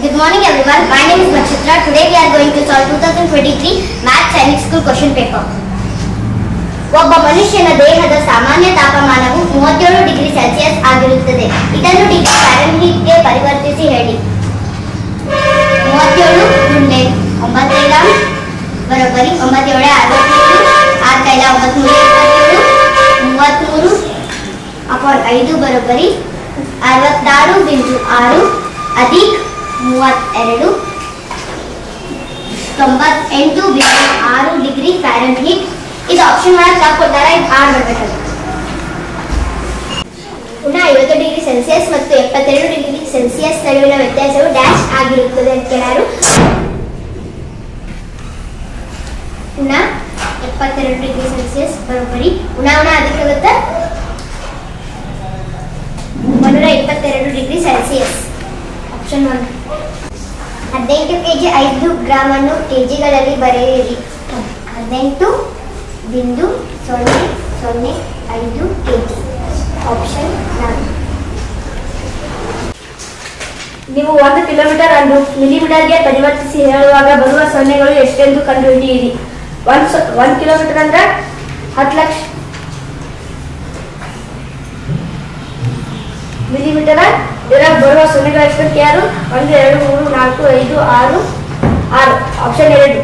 Good morning everyone. My name is Nakshatra. Today we are going to solve 2023 Maths Science School question paper. ಒಬ್ಬ ಮನುಷ್ಯನ ದೇಹದ ಸಾಮಾನ್ಯ ತಾಪಮಾನವು 37 degree Celsius ಆಗಿರುತ್ತದೆ. ಇದನ್ನು ಡಿಗ್ರಿ ಫ್ಯಾರನ್ಹೀಟ್ಗೆ ಪರಿವರ್ತಿಸಿ ಹೇಳಿ. 37 × 9 ಗ್ರಾಂ ಬರೋಬ್ಬರಿ 9 × 67 6 ಕೈಲ 9 33 ಬರೋಬ್ಬರಿ 66.6 अधिक 32 98.6 ಡಿಗ್ರಿ ಫ್ಯಾರನ್ಹೀಟ್. ಇದು ಆಪ್ಷನ್ ಒಳಗೆ ತಪ್ಪು ಕೊಟ್ಟಾರ, ಇದು ಆರ್ ಬರಬೇಕು. ಪುನಃ 50 ಡಿಗ್ರಿ ಸೆಲ್ಸಿಯಸ್ ಮತ್ತು 72 ಡಿಗ್ರಿ ಸೆಲ್ಸಿಯಸ್ ನಡುವಿನ ವ್ಯತ್ಯಾಸವು ಡ್ಯಾಶ್ ಆಗಿರುತ್ತದೆ ಅಂತ ಕೇಳಾರು. ಪುನಃ 72 ಡಿಗ್ರಿ ಸೆಲ್ಸಿಯಸ್ ಬರೋಬ್ಬರಿ ಪುನಃ ಅಧಿಕ ಆಗುತ್ತೆ 122 degree Celsius. Option 1. 18 KG 5 gram ಅನ್ನು ಕೆಜಿಗಳಲ್ಲಿ ಬರೆಯಿರಿ. 18.005 ಕೆಜಿ. ಆಪ್ಷನ್ 4. ನೀವು 1 ಕಿಲೋಮೀಟರ್ ಅನ್ನು ಮಿಲಿಮೀಟರ್ಗೆ ಪರಿವರ್ತಿಸಿ ಹೇಳುವಾಗ ಬರುವ ಸೊನ್ನೆಗಳು ಎಷ್ಟೆಂದು ಕಂಡುಹಿಡಿಯಿರಿ. 1 ಕಿಲೋಮೀಟರ್ ಅಂದ್ರೆ 10 ಲಕ್ಷ ಮಿಲಿಮೀಟರ್. ಇದರಲ್ಲಿ ಬರುವ ಸೊನ್ನೆಗಳು ಎಷ್ಟು ಯಾರು? 1 2 3 4 5 6 6. ಆಪ್ಷನ್ 2.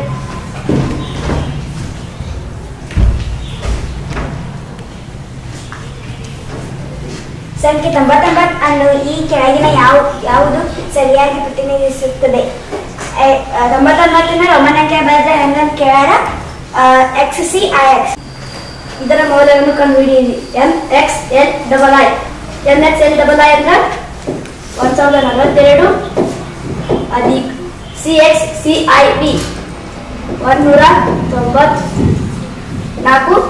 ಸಂಖ್ಯೆ 99 ಅನ್ನು ಈ ಕೆಳಗಿನ ಯಾವುದು ಸರಿಯಾಗಿ ಪ್ರತಿನಿಧಿಸುತ್ತದೆ? 99 ರೋಮನ್ ಅಂಕೆ ಬರೆದ್ರೆ ಹೆಂಗಂತ ಕೇಳಾರ. XCIX. ಇದರ ಮೌಲ್ಯವನ್ನು ಕಂಡುಹಿಡಿಯಿರಿ. NXLII. NXLII ಅಂದ್ರೆ 1042 अधिक CXCIB 194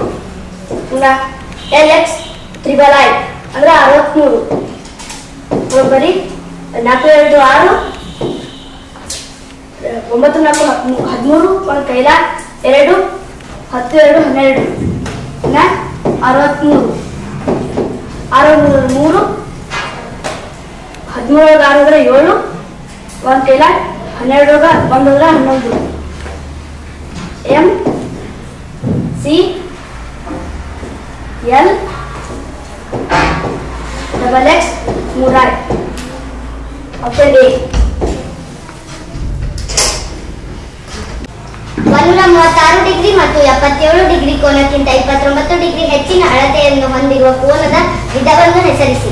ಪುನಃ LXIII ಅಂದ್ರೆ 63 ಬರೋಬ್ಬರಿ 4 2 6 9 4 13 ಒಂದು ಕೈಲ 2 10 2 12 ಪುನಃ 63 6 3 13 6 ಅಂದ್ರೆ 7 ಒಂದು ಕೈಲ 12 1 ಅಂದ್ರೆ 11 MCLXX 3. Option A. 136 ಡಿಗ್ರಿ ಮತ್ತು 77 ಡಿಗ್ರಿ ಕೋನಕ್ಕಿಂತ 29 ಡಿಗ್ರಿ ಹೆಚ್ಚಿನ ಅಳತೆಯನ್ನು ಹೊಂದಿರುವ ಕೋನದ ವಿಧವನ್ನು ಹೆಸರಿಸಿ.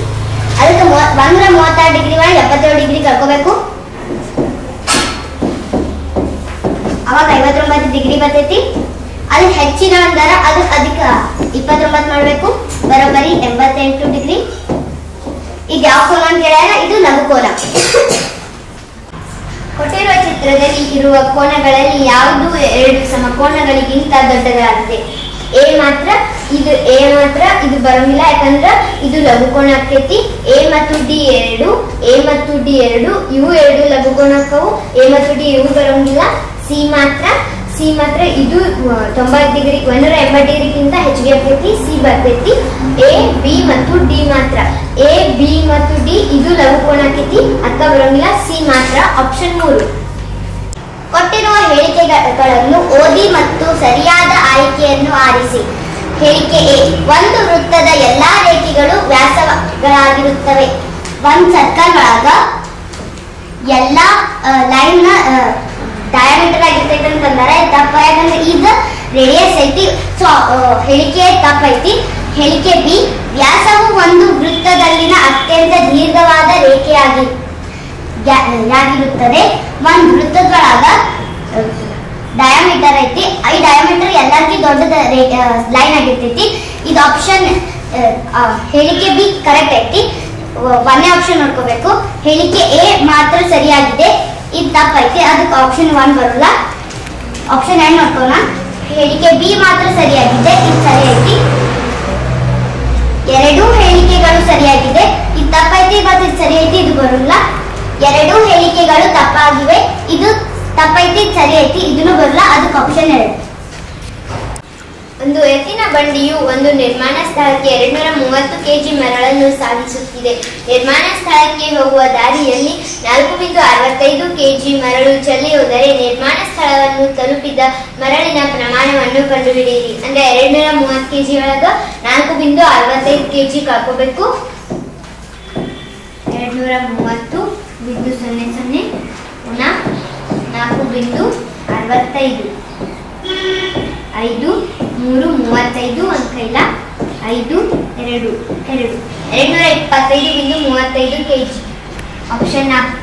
ಅದಕ್ಕೆ 136 ಡಿಗ್ರಿ ಒಳಗೆ 77 ಡಿಗ್ರಿ ಕಳ್ಕೋಬೇಕು. ಅವಾಗ 59 ಡಿಗ್ರಿ ಬರ್ತೈತಿ. ಅದು ಹೆಚ್ಚಿನ ಅಂದರ ಅದು ಅಧಿಕ 29 ಮಾಡಬೇಕು. ಬರೋಬ್ಬರಿ 88 ಡಿಗ್ರಿ. ಈಗ ಯಾವ ಕೋನ ಅಂತ ಹೇಳ್ಯಾರ? ಇದು ಲಘು ಕೋನ. ಕೊಟ್ಟಿರುವ ಚಿತ್ರದಲ್ಲಿ ಇರುವ ಕೋನಗಳಲ್ಲಿ ಯಾವುದು 2 ಸಮಕೋನಗಳಿಗಿಂತ ದೊಡ್ಡದಾಗಿದೆ? ಎ ಮಾತ್ರ ಇದು ಬರೋಂಗಿಲ್ಲ, ಯಾಕಂದ್ರೆ ಇದು ಲಘು ಕೋನ ಆಕೈತಿ. ಎ ಮತ್ತು ಡಿ 2 ಇವು 2 ಲಘು ಕೋನ ಆಕವು. ಎ ಮತ್ತು ಡಿ ಇವು ಬರೋಂಗಿಲ್ಲ. ಸಿ ಮಾತ್ರ ಇದು 90 ಡಿಗ್ರಿ 180 ಡಿಗ್ರಿಗಿಂತ ಹೆಚ್ಚಿಗೆ ಆಕೈತಿ. ಸಿ ಬರ್ತೈತಿ. ಎ ಬಿ ಮತ್ತು ಡಿ ಮಾತ್ರ. ಎ ಬಿ ಮತ್ತು ಡಿ ಇದು ಲಘು ಕೋನ ಆಕೈತಿ, ಅಕ್ಕ ಬರೋಂಗಿಲ್ಲ. ಸಿ ಮಾತ್ರ. ಆಪ್ಷನ್ 3. ಕೊಟ್ಟಿರುವ ಹೇಳಿಕೆಗಳನ್ನು ಓದಿ ಮತ್ತು ಸರಿಯಾದ ಆಯ್ಕೆಯನ್ನು ಆರಿಸಿ. ಹೇಳಿಕೆ ಎ. ಒಂದು ವೃತ್ತದ ಎಲ್ಲಾ ರೇಖೆಗಳು ವ್ಯಾಸಗಳಾಗಿರುತ್ತವೆ. ಒಂದು ಸರ್ಕಲ್ ಒಳಗ ಎಲ್ಲಾ ಲೈನ್ ಡಯಾಮೀಟರ್ ಆಗಿರ್ತೈತೆ ಅಂತಂದ್ರೆ ತಪ್ಪ, ಯಾಕಂದ್ರೆ ಇದು ರೇಡಿಯಸ್ ಐತಿ. ಸೊ ಹೇಳಿಕೆ ತಪ್ಪೈತಿ. ಹೇಳಿಕೆ ಬಿ. ವ್ಯಾಸವು ಒಂದು ವೃತ್ತದಲ್ಲಿನ ಅತ್ಯಂತ ದೀರ್ಘವಾದ ರೇಖೆಯಾಗಿರುತ್ತದೆ. ಒಂದು ವೃತ್ತದೊಳಗ ಡಯಾಮೀಟರ್ ಐತಿ. ಈ ಡಯಾಮೀಟರ್ ಎಲ್ಲರಿಗೂ ದೊಡ್ಡದ ಲೈನ್ ಆಗಿರ್ತೈತಿ. ಇದು ಆಪ್ಷನ್ ಹೇಳಿಕೆ ಬಿ ಕರೆಕ್ಟ್ ಐತಿ. 1ನೇ ಆಪ್ಷನ್ ನೋಡ್ಕೋಬೇಕು. ಹೇಳಿಕೆ ಎ ಮಾತ್ರ ಸರಿಯಾಗಿದೆ, ಇದು ತಪ್ಪೈತಿ, ಅದಕ್ಕೆ ಆಪ್ಷನ್ 1 ಬರಲ್ಲ. ಆಪ್ಷನ್ 2 ನೋಡ್ಕೋಣ. ಹೇಳಿಕೆ ಬಿ ಮಾತ್ರ ಸರಿಯಾಗಿದೆ, ಇದು ಸರಿ ಐತಿ. 2 ಹೇಳಿಕೆಗಳು ಸರಿಯಾಗಿದೆ, ಇದು ತಪ್ಪೈತಿ ಮತ್ತು ಇದು ಸರಿ ಐತಿ, ಇದು ಬರಲ್ಲ. 2 ಹೇಳಿಕೆಗಳು ತಪ್ಪಾಗಿವೆ, ಇದು ತಪ್ಪೈತಿ, ಇದು ಸರಿ ಐತಿ, ಇದನ್ನು ಬರಲ್ಲ, ಅದಕ್ಕೆ ಆಪ್ಷನ್ 2. ಒಂದು ಎತ್ತಿನ ಬಂಡಿಯು ಒಂದು ನಿರ್ಮಾಣ ಸ್ಥಳಕ್ಕೆ 230 ಕೆಜಿ ಮರಳನ್ನು ಸಾಗಿಸುತ್ತಿದೆ. ನಿರ್ಮಾಣ ಸ್ಥಳಕ್ಕೆ ಹೋಗುವ ದಾರಿಯಲ್ಲಿ 4.65 ಕೆಜಿ ಮರಳು ಚೆಲ್ಲಿ ಹೋದರೆ ನಿರ್ಮಾಣ ಸ್ಥಳವನ್ನು ತಲುಪಿದ ಮರಳಿನ ಪ್ರಮಾಣವನ್ನು ಕಂಡುಹಿಡಿಯಿರಿ. ಅಂದ್ರೆ 230 ಕೆಜಿ ಒಳಗ 4.65 ಕೆಜಿ ಕಳ್ಕೋಬೇಕು. 230.00 ಪುನಃ 4.65 5 3 35 ಒಂದು ಕೈಲ 5 2 225.35 ಕೆಜಿ. ಆಪ್ಷನ್ 4.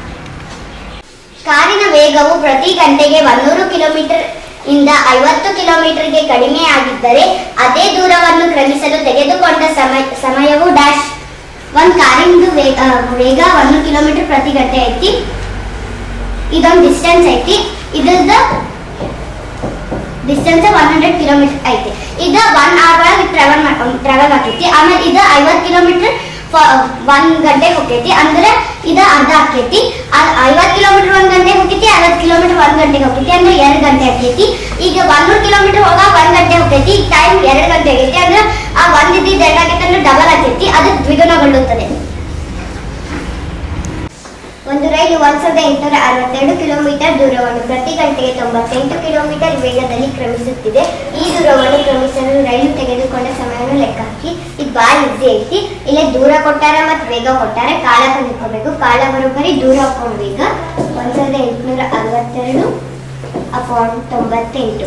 ಕಾರಿನ ವೇಗವು ಪ್ರತಿ ಗಂಟೆಗೆ 100 ಕಿಲೋಮೀಟರ್ ಇಂದ 50 ಕಿಲೋಮೀಟರ್ಗೆ ಕಡಿಮೆ ಆಗಿದ್ದರೆ ಅದೇ ದೂರವನ್ನು ಕ್ರಮಿಸಲು ತೆಗೆದುಕೊಂಡ ಸಮಯವು ಡ್ಯಾಶ್. ಒಂದು ಕಾರಿಂದು ವೇಗ 1 ಕಿಲೋಮೀಟರ್ ಪ್ರತಿ ಗಂಟೆ ಐತಿ. ಇದೊಂದು ಡಿಸ್ಟೆನ್ಸ್ ಐತಿ. ಇದ್ರದ ಡಿಸ್ಟೆನ್ಸ್ 100 ಕಿಲೋಮೀಟರ್ ಐತಿ. ಇದು 1 ಅವರ್ ಒಳಗೆ ಟ್ರಾವೆಲ್ ಆಗ್ತೈತಿ. ಆಮೇಲೆ ಇದು 50 ಕಿಲೋಮೀಟರ್ 1 ಗಂಟೆಗೆ ಹೋಗ್ತೈತಿ. ಅಂದ್ರೆ ಇದು ಅರ್ಧ ಆಕೈತಿ. 50 ಕಿಲೋಮೀಟರ್ 1 ಗಂಟೆಗೆ ಹೋಗ್ತೈತಿ, 60 ಕಿಲೋಮೀಟರ್ 1 ಗಂಟೆಗೆ ಹೋಗ್ತೈತಿ. ಅಂದ್ರೆ 2 ಗಂಟೆ ಆಕೈತಿ. ಈಗ 100 ಕಿಲೋಮೀಟರ್ ಹೋಗಾಗ 1 ಗಂಟೆ ಹೋಗ್ತೈತಿ. ಈಗ ಟೈಮ್ 2 ಗಂಟೆ ಆಗೈತಿ. ಅಂದ್ರೆ ಆ 1 ಇದ್ದಿದ್ದು 2 ಆಗೈತಿ ಅಂದ್ರೆ ಡಬಲ್ ಆಕೈತಿ. ಅದು ದ್ವಿಗುಣಗೊಳ್ಳುತ್ತದೆ. ಒಂದು ರೈಲು 1862 ಕಿಲೋಮೀಟರ್ ದೂರವನ್ನು ಪ್ರತಿ ಗಂಟೆಗೆ 98 ಕಿಲೋಮೀಟರ್ ವೇಗದಲ್ಲಿ ಕ್ರಮಿಸುತ್ತಿದೆ. ಈ ದೂರವನ್ನು ಕ್ರಮಿಸಲು ರೈಲು ತೆಗೆದುಕೊಂಡ ಸಮಯವನ್ನು ಲೆಕ್ಕ ಹಾಕಿ. ಇದು ಭಾಳ ಈಸಿ ಐತಿ. ಇಲ್ಲೇ ದೂರ ಕೊಟ್ಟಾರ ಮತ್ತು ವೇಗ ಕೊಟ್ಟಾರೆ. ಕಾಲ ಕಂಡುಹಿಡ್ಕೋಬೇಕು. ಕಾಲ ಬರೋಬ್ಬರಿ ದೂರ ಹಾಕೊಂಡು ವೇಗ 1862 ಅಪಾಯಿಂಟ್ 98.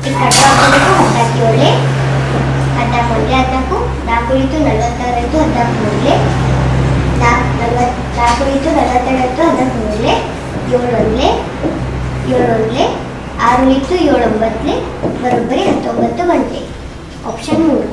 ಈಗ ಕಟ್ಟ ಹಾಕೋಬೇಕು. 17 14 14 4 ಉಳಿತು 46 14 4 ಉಳಿತು 42 13 7 7 6 ಉಳಿತು 7 9 ಬರೋಬ್ಬರಿ 19 ಗಂಟೆ. ಆಪ್ಷನ್ 3.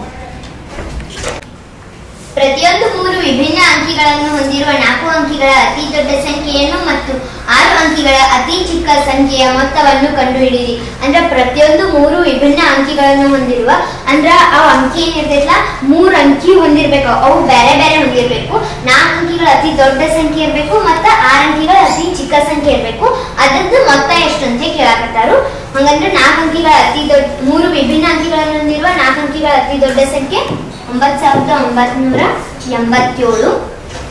ಪ್ರತಿಯೊಂದು 3 ವಿಭಿನ್ನ ಅಂಕಿಗಳನ್ನು ಹೊಂದಿರುವ 4 ಅಂಕಿಗಳ ಅತಿ ದೊಡ್ಡ ಸಂಖ್ಯೆಯನ್ನು ಮತ್ತು 6 ಅಂಕಿಗಳ ಅತಿ ಚಿಕ್ಕ ಸಂಖ್ಯೆಯ ಮೊತ್ತವನ್ನು ಕಂಡುಹಿಡಿಯಿರಿ. ಅಂದ್ರೆ ಪ್ರತಿಯೊಂದು 3 ವಿಭಿನ್ನ ಅಂಕಿಗಳನ್ನು ಹೊಂದಿರುವ ಅಂದ್ರೆ ಅವು ಅಂಕಿ ಏನಿರ್ತೈತಲ್ಲ 3 ಅಂಕಿ ಹೊಂದಿರ್ಬೇಕು. ಅವು ಬೇರೆ ಬೇರೆ ಹೊಂದಿರ್ಬೇಕು. 4 ಅಂಕಿಗಳ ಅತಿ ದೊಡ್ಡ ಸಂಖ್ಯೆ ಇರಬೇಕು ಮತ್ತು 6 ಅಂಕಿಗಳ ಅತಿ ಚಿಕ್ಕ ಸಂಖ್ಯೆ ಇರಬೇಕು. ಅದ್ರದ್ದು ಮೊತ್ತ ಎಷ್ಟು ಅಂತ ಕೇಳಾಕತ್ತಾರು. ಹಂಗಂದ್ರೆ 4 ಅಂಕಿಗಳ ಅತಿ ದೊಡ್ಡ 3 ವಿಭಿನ್ನ ಅಂಕಿಗಳನ್ನು ಹೊಂದಿರುವ 4 ಅಂಕಿಗಳ ಅತಿ ದೊಡ್ಡ ಸಂಖ್ಯೆ 9987.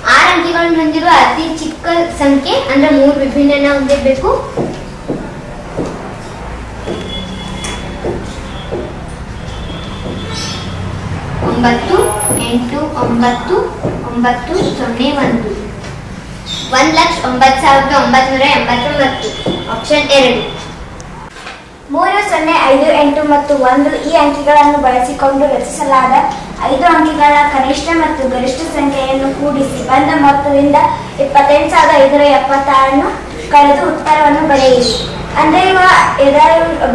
6 ಅಂಕಿಗಳನ್ನು ಹೊಂದಿರುವ ಅತಿ ಚಿಕ್ಕ ಸಂಖ್ಯೆ ಅಂದ್ರೆ 3 ವಿಭಿನ್ನ ಹೊಂದಿರಬೇಕು. 9 8 9 9 0 1 1,09,989. ಆಪ್ಷನ್ 2. 3 0 5 8 ಮತ್ತು 1 ಈ ಅಂಕಿಗಳನ್ನು ಬಳಸಿಕೊಂಡು ರಚಿಸಲಾದ 5 ಅಂಕಿಗಳ ಕನಿಷ್ಠ ಮತ್ತು ಗರಿಷ್ಠ ಸಂಖ್ಯೆಯನ್ನು ಕೂಡಿಸಿ ಬಂದ ಮೊತ್ತದಿಂದ 28,576 ಕಳೆದು ಉತ್ತರವನ್ನು ಬರೆಯಿರಿ. ಅಂದ್ರೆ ಇವ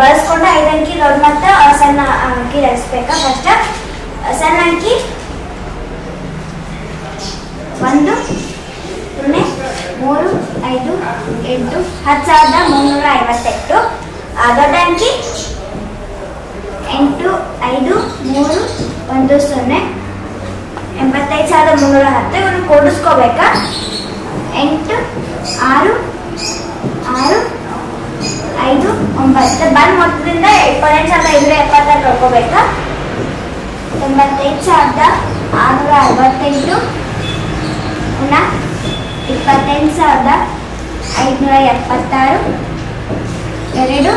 ಬಳಸ್ಕೊಂಡು 5 ಅಂಕಿ ದೊಡ್ಡ ಮೊತ್ತ ಸಣ್ಣ ಅಂಕಿ ರಚಿಸ್ಬೇಕಾ. ಫಸ್ಟ್ ಸಣ್ಣ ಅಂಕಿ 1 0 3 5 8 10,358. ದೊಡ್ಡ ಅಂಕಿ 8 5 3 1 0 85,310. ಇವನ್ನು ಕೂಡಿಸ್ಕೋಬೇಕಾ. 8 6 6 5 9 ಬಂದ್ ಮೊತ್ತದಿಂದ 28,576 ಕಳ್ಕೋಬೇಕಾ. 95,668 ಪುನಃ 28,576 2 9 0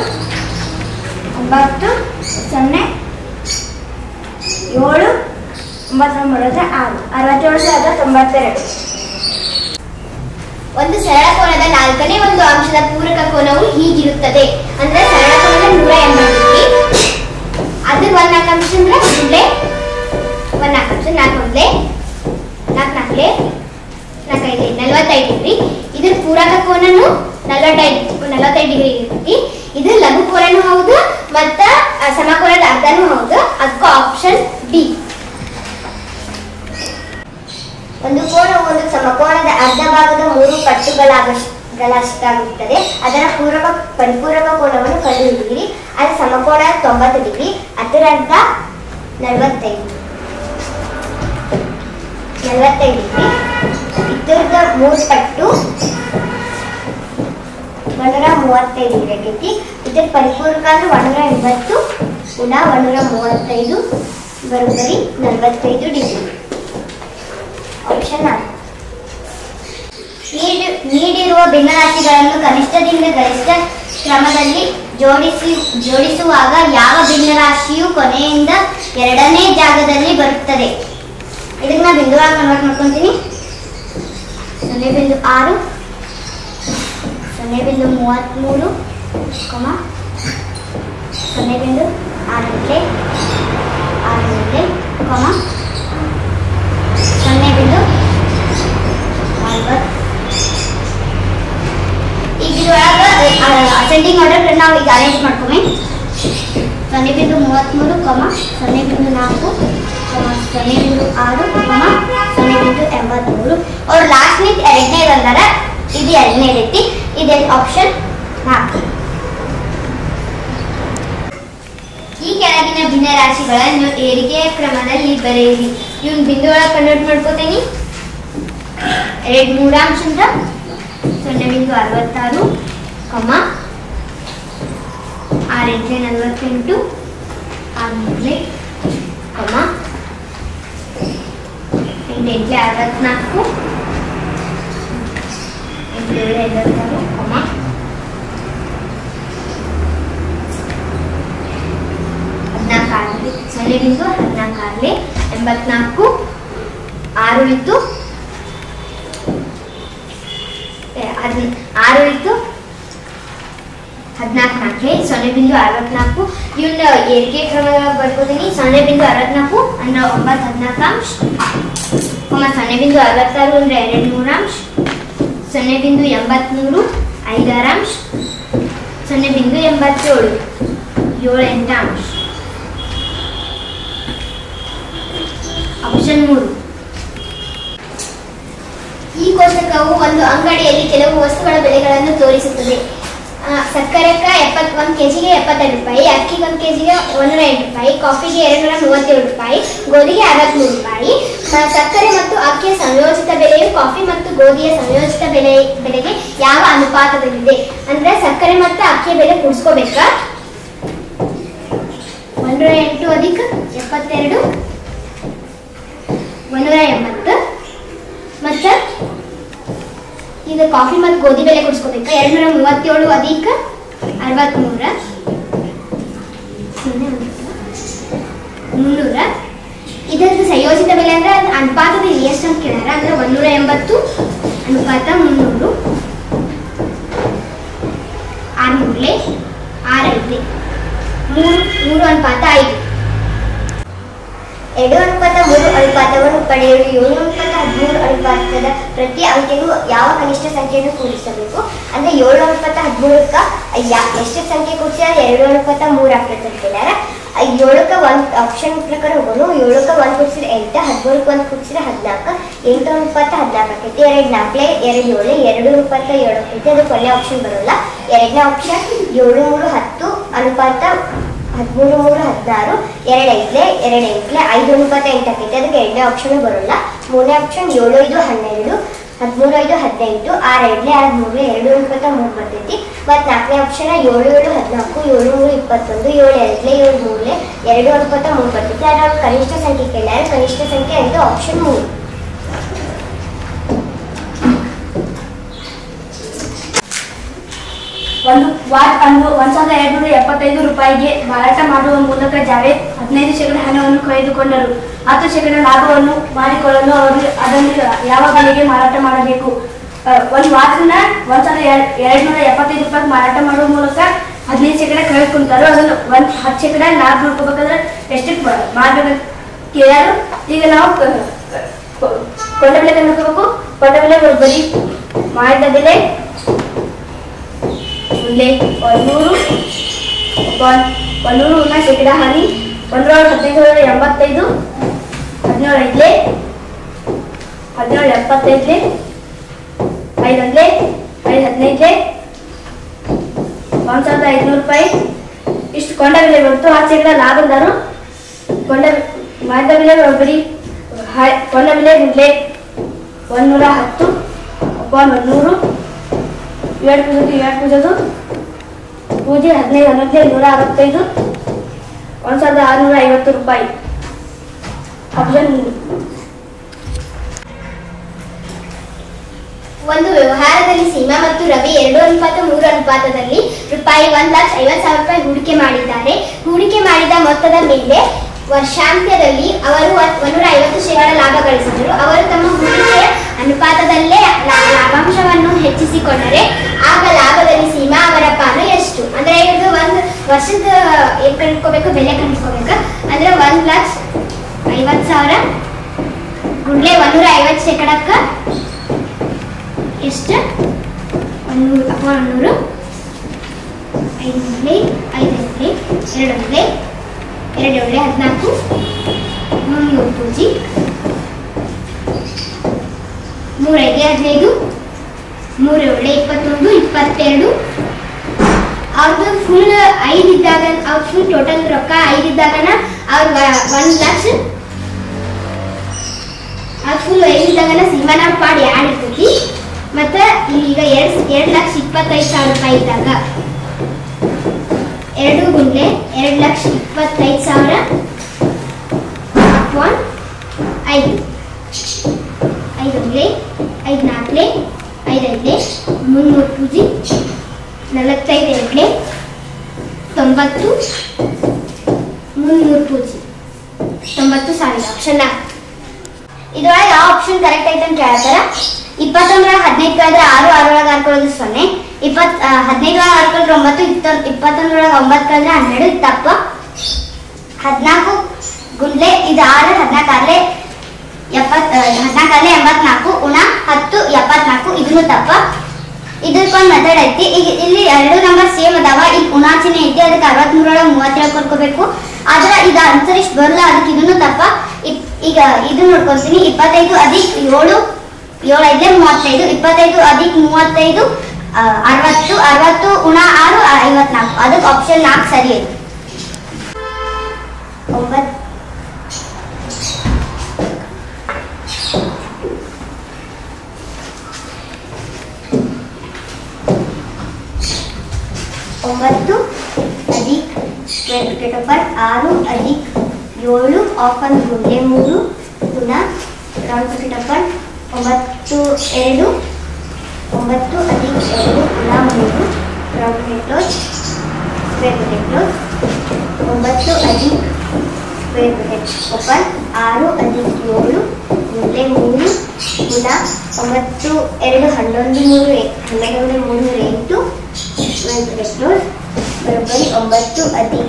7 9 67,92. ಒಂದು ಸರಳ ಕೋನದ 4ನೇ ಒಂದು ಅಂಶದ ಪೂರಕ ಕೋನವು ಹೀಗಿರುತ್ತದೆ. ಅಂದ್ರೆ ಸರಳ ಕೋನದ 180 ಡಿಗ್ರಿ. ಅದು 1 4 ಅಂಶ ಅಂದ್ರೆ ಮೊದಲೇ 1 4 ಅಂಶ 4 ಮೊದಲೇ 4 4 4 5 45 ಡಿಗ್ರಿ. ಇದ್ರ ಪೂರಕ ಕೋನನು 45 ಡಿಗ್ರಿ ಇರ್ತೈತಿ. ಇದು ಲಘು ಕೋನನು ಹೌದು ಮತ್ತ ಸಮಕೋನದ ಅರ್ಧನೂ ಹೌದು. ಅದಕ್ಕೆ ಆಪ್ಷನ್ ಡಿ. ಒಂದು ಕೋನವು ಒಂದು ಸಮಕೋನದ ಅರ್ಧ ಭಾಗದ 3 ಪಟ್ಟುಗಳಷ್ಟಾಗುತ್ತದೆ. ಅದರ ಪರಿಪೂರಕ ಕೋನವನ್ನು ಕಂಡುಹಿಡಿಯಿರಿ. ಅದು ಸಮಕೋನ 90 ಡಿಗ್ರಿ. ಅದರ ಅರ್ಧ 45 ಡಿಗ್ರಿ. ಇದರದ 3 ಪಟ್ಟು 135 ಡಿಗ್ರಿ ಆಗೈತಿ. ಇದರ ಪರಿಪೂರಕ ಅಂದ್ರೆ 180 ಪುನಃ 135 ಬರೋಬ್ಬರಿ 45 ಡಿಗ್ರಿ. ಆಪ್ಷನ್ 4. ನೀಡಿರುವ ಭಿನ್ನರಾಶಿಗಳನ್ನು ಕನಿಷ್ಠದಿಂದ ಗರಿಷ್ಠ ಕ್ರಮದಲ್ಲಿ ಜೋಡಿಸುವಾಗ ಯಾವ ಭಿನ್ನರಾಶಿಯು ಕೊನೆಯಿಂದ ಎರಡನೇ ಜಾಗದಲ್ಲಿ ಬರುತ್ತದೆ? ಇದಕ್ಕೆ ನಾ ಬಿಂದುವಾಗಿ ಕನ್ವರ್ಟ್ ಮಾಡ್ಕೊತೀನಿ. 0.6 0.33 0.6 ಈಗ ಇದ್ರೊಳಗೆ ಅಸೆಂಡಿಂಗ್ ಆರ್ಡರ್ ನಾವು ಈಗ ಅರೇಂಜ್ ಮಾಡ್ಕೊಮೆ. 0.33 0.4 0.6 0.83 ಅವ್ರು ಲಾಸ್ಟ್ನೇ ಎರಡನೇ ಅಂದಾರ. ಇದು ಎರಡನೇ ಐತಿ. ಇದೆ ಆಪ್ಷನ್ 4. ಈ ಕೆಳಗಿನ ಭಿನ್ನರಾಶಿಗಳನ್ನು ಏರಿಕೆಯ ಕ್ರಮದಲ್ಲಿ ಬರೆಯಿರಿ. ಇವನ್ ಬಿಂದು ಒಳಗೆ ಕನ್ವರ್ಟ್ ಮಾಡ್ಕೋತೀನಿ. 2 ಮೂರಾಂಶ ಅಂದ್ರೆ 0.66 6 48 6 8 64 0.14 84 6 ಇತ್ತು 6 ಇತ್ತು 14 0.64 ಇವನ್ನ ಏರಿಕೆ ಕ್ರಮ ಬರ್ಕೋತೀನಿ. 0.64 ಅಂದ್ರೆ 9 14 0.66 ಅಂದ್ರೆ 2 ಮೂರಾಂಶ 0.83 5 ಆರಾಂಶ 0.87 7 ಎಂಟಾಂಶ. ಆಪ್ಷನ್ 3. ಈ ಕೋಷ್ಟಕವು ಒಂದು ಅಂಗಡಿಯಲ್ಲಿ ಕೆಲವು ವಸ್ತುಗಳ ಬೆಲೆಗಳನ್ನು ತೋರಿಸುತ್ತದೆ. ಸಕ್ಕರೆಗೆ 1 ಕೆಜಿಗೆ 72 ರೂಪಾಯಿ, ಅಕ್ಕಿಗೆ 1 ಕೆಜಿಗೆ 108 ರೂಪಾಯಿ, ಕಾಫಿಗೆ 237 ರೂಪಾಯಿ, ಗೋಧಿಗೆ 63 ರೂಪಾಯಿ. ಸಕ್ಕರೆ ಮತ್ತು ಅಕ್ಕಿಯ ಸಂಯೋಜಿತ ಬೆಲೆಯು ಕಾಫಿ ಮತ್ತು ಗೋಧಿಯ ಸಂಯೋಜಿತ ಬೆಲೆಗೆ ಯಾವ ಅನುಪಾತದಲ್ಲಿದೆ? ಅಂದ್ರೆ ಸಕ್ಕರೆ ಮತ್ತು ಅಕ್ಕಿಯ ಬೆಲೆ ಕೂಡಿಸ್ಕೋಬೇಕ. 108 ಅಧಿಕ 72 180 ಮತ್ತೆ ಈಗ ಕಾಫಿ ಮತ್ತು ಗೋಧಿ ಬೆಲೆ ಕೂಡಿಸ್ಕೋಬೇಕು. 237 ಅಧಿಕ 63 300. ಇದರದ್ದು ಸಂಯೋಜಿತ ಬೆಲೆ ಅಂದ್ರೆ ಅನುಪಾತದ ಎಷ್ಟು ಅಂತ ಕೇಳ್ಯಾರ. ಅಂದ್ರೆ 180 ಅನುಪಾತ 300 6 ಐತೆ 3 ಅನುಪಾತ 5. 2:3 ಅನುಪಾತವನ್ನು ಪಡೆಯಲು 7:13 ಅನುಪಾತದ ಪ್ರತಿ ಅಂಕೆಗೂ ಯಾವ ಕನಿಷ್ಠ ಸಂಖ್ಯೆಯನ್ನು ಕೂಡಿಸಬೇಕು? ಅಂದ್ರೆ 7:13ಕ್ಕ ಎಷ್ಟು ಸಂಖ್ಯೆ ಕೂಡಿಸಿದ್ರೆ 2:3 ಆಗ್ತದೆ ಅಂತ ಹೇಳ್ಯಾರ. 7ಕ್ಕೆ 1 ಆಪ್ಷನ್ ಪ್ರಕಾರ ಹೋಗೋಣ. 7ಕ್ಕೆ 1 ಕೂಡಿಸಿದ್ರೆ 8, 13ಕ್ಕೆ 1 ಕೂಡಿಸಿದ್ರೆ 14, 8:14 ಆಕೈತಿ. 2 4 2 7 2:7 ಆಕೈತಿ. ಅದು ಕೊನೆ ಆಪ್ಷನ್ ಬರೋಲ್ಲ. ಎರಡನೇ ಆಪ್ಷನ್ 7 3 10 ಅನುಪಾತ 13 3 16 2 5 5:8 ಆಕೈತಿ. ಅದಕ್ಕೆ ಎರಡನೇ ಆಪ್ಷನ್ ಬರೋಲ್ಲ. ಮೂರನೇ ಆಪ್ಷನ್ 7 5 12 13 5 18 6 2 2:3 ಬರ್ತೈತಿ. ಮತ್ತು ನಾಲ್ಕನೇ ಆಪ್ಷನ್ 7 7 14 7 3 21 7 2 2:3 ಬರ್ತೈತಿ. ಅದ್ರ ಕನಿಷ್ಠ ಸಂಖ್ಯೆ ಕೇಳ್ಯಾರ. ಕನಿಷ್ಠ ಸಂಖ್ಯೆ ಅಂತ ಆಪ್ಷನ್ 3. ಒಂದು ವಾಟ್ ಅನ್ನು 1275 ರೂಪಾಯಿಗೆ ಮಾರಾಟ ಮಾಡುವ ಮೂಲಕ ಜಾವೇದ್ 15% ಹಣವನ್ನು ಕಳೆದುಕೊಂಡರು. 10% ಲಾಭವನ್ನು ಮಾಡಿಕೊಳ್ಳಲು ಅವರು ಅದನ್ನು ಯಾವ ಬೆಲೆಗೆ ಮಾರಾಟ ಮಾಡಬೇಕು? ಒಂದು ವಾಟ್ನ 1275 ರೂಪಾಯಿ ಮಾರಾಟ ಮಾಡುವ ಮೂಲಕ 15% ಕಳೆದುಕೊಂಡರು. ಅದನ್ನು 10% ಲಾಭ ಮಾಡ್ಕೋಬೇಕಾದ್ರೆ ಎಷ್ಟಕ್ಕೆ ಮಾಡಬೇಕಂತ ಕೇಳ್ಯಾರು. ಈಗ ನಾವು ಕೊಂಡ ಬೆಲೆ ಕಂಡುಕೋಬೇಕು. ಕೊಂಡ ಬೆಲೆ ಬರೀ ಮಾಡಿದ ಬೆಲೆ 100 ಶೇಕಡ ಹಾನಿ 1585 17 75 5 15 1500 ರೂಪಾಯಿ ಇಷ್ಟು ಕೊಂಡ ಬೆಲೆ ಬಂತು. 10% ಲಾಭ ಅಂದರು. ಕೊಂಡ ಮಾಡಿದ ಬೆಲೆ ಬರೀ ಕೊಂಡ ಬೆಲೆ 110 100 7 ಪೂಜೆ 15 165 1650 ರೂಪಾಯಿ. ಆಪ್ಷನ್ ಒಂದು ವ್ಯವಹಾರದಲ್ಲಿ ಸೀಮಾ ಮತ್ತು ರವಿ 2:3 ಅನುಪಾತದಲ್ಲಿ ರೂಪಾಯಿ 1,50,000 ಹೂಡಿಕೆ ಮಾಡಿದ್ದಾರೆ. ಹೂಡಿಕೆ ಮಾಡಿದ ಮೊತ್ತದ ಮೇಲೆ ವರ್ಷಾಂತ್ಯದಲ್ಲಿ ಅವರು 150% ಲಾಭ ಗಳಿಸಿದರು. ಅವರು ತಮ್ಮ ಹೂಡಿಕೆಯ ಅನುಪಾತದಲ್ಲೇ ಲಾಭಾಂಶವನ್ನು ಹೆಚ್ಚಿಸಿಕೊಂಡರೆ ಆಗ ಲಾಭದಲ್ಲಿ ಸೀಮಾ ಅವರ ಪಾಲು ಎಷ್ಟು? ಅಂದ್ರೆ ಇದು ಒಂದು ವರ್ಷದ ಏನ್ ಕಂಡುಕೋಬೇಕು, ಬೆಲೆ ಕಂಡುಕೋಬೇಕು. ಅಂದ್ರೆ 1,50,000 ಗುಂಡ್ಲೆ 150% ಎಷ್ಟು? 100 5 2 14 300 ಪೂಜಿ 3 5 3 21 22. ಅವ್ರದ್ದು ಫುಲ್ 5 ಇದ್ದಾಗ ಅವ್ರ ಫುಲ್ ಟೋಟಲ್ ರೊಕ್ಕ 5 ಇದ್ದಾಗನ ಅವ್ರ 1 ಲಕ್ಷ ಅವ್ರ ಫುಲ್ 5 ಇದ್ದಾಗನ ಸೀಮಾನ ಪಾಡ್ ಯಾಡ್ ಇರ್ತೈತಿ. ಮತ್ತೆ ಈಗ 2,25,000 ರೂಪಾಯಿ ಇದ್ದಾಗ 2 ಗುಂಡ್ಲೆ 2,25,000 ಅಪಾನ್ 5 5 4 300 ಪೂಜಿ 45 90 300 ಪೂಜಿ 90,000 ಆಪ್ಷನ್. ಇದ್ರೊಳಗೆ ಯಾವ ಆಪ್ಷನ್ ಕರೆಕ್ಟ್ ಐತೆ ಅಂತ ಕೇಳ್ತಾರ. 21 15 ಕೇಳಿದ್ರೆ 6 6 ಒಳಗೆ ಹಾಕೊಳ್ಳೋದು 0, 15 ಒಳಗೆ ಹಾಕೊಂಡ್ರೆ 9, 21 ಒಳಗೆ 9 ಕೇಳಿದ್ರೆ 12 ತಪ್ಪ. 14 ಗುಂಡ್ಲೆ ಇದು 6 14 84 ಉಣ 10 74 ಇದನ್ನು ತಪ್ಪ. ಇದಕ್ಕೊಂದು ಮೆಥಡ್ ಐತಿ. ಈಗ ಇಲ್ಲಿ 2 ನಂಬರ್ ಸೇಮ್ ಅದಾವ. ಈಗ ಉಣಾಚಿನೇ ಐತಿ, ಅದಕ್ಕೆ 63 ಒಳಗೆ 37 ಕೊಡ್ಕೋಬೇಕು. ಆದ್ರೆ ಇದು ಆನ್ಸರ್ ಇಷ್ಟು ಬರಲ್ಲ, ಅದಕ್ಕೆ ಇದನ್ನು ತಪ್ಪ. ಈಗ ಇದು ನೋಡ್ಕೊತೀನಿ. 25 ಅಧಿಕ 7 7 5 35 25 ಅಧಿಕ 35 60 60 ಉಣ 6 54. ಅದಕ್ಕೆ ಆಪ್ಷನ್ 4 ಸರಿ ಐತಿ. 9 ಅಧಿಕ ಸ್ಕ್ವೇರ್ ಬ್ರಾಕೆಟ್ ಓಪನ್ 6 ಅಧಿಕ 7 ಓಪನ್ ಗುಂಡ್ಲೆ 3 ಗುಣ ರೌಂಡ್ ಬ್ರಾಕೆಟ್ ಓಪನ್ 9 2 9 ಅಧಿಕ 2 ಗುಣ 3 round bracket close square bracket close 9 ಅಧಿಕ ಸ್ಕ್ವೇರ್ ಬ್ರಾಕೆಟ್ ಓಪನ್ 6 ಅಧಿಕ 7 ಗುಂಡ್ಲೆ 3 ಗುಣ 9 2 11 3 8 ಸ್ಕ್ವೇರ್ ಬ್ರಾಕೆಟ್ ಕ್ಲೋಸ್ ಬರೋಬ್ಬರಿ 9 ಅಧಿಕ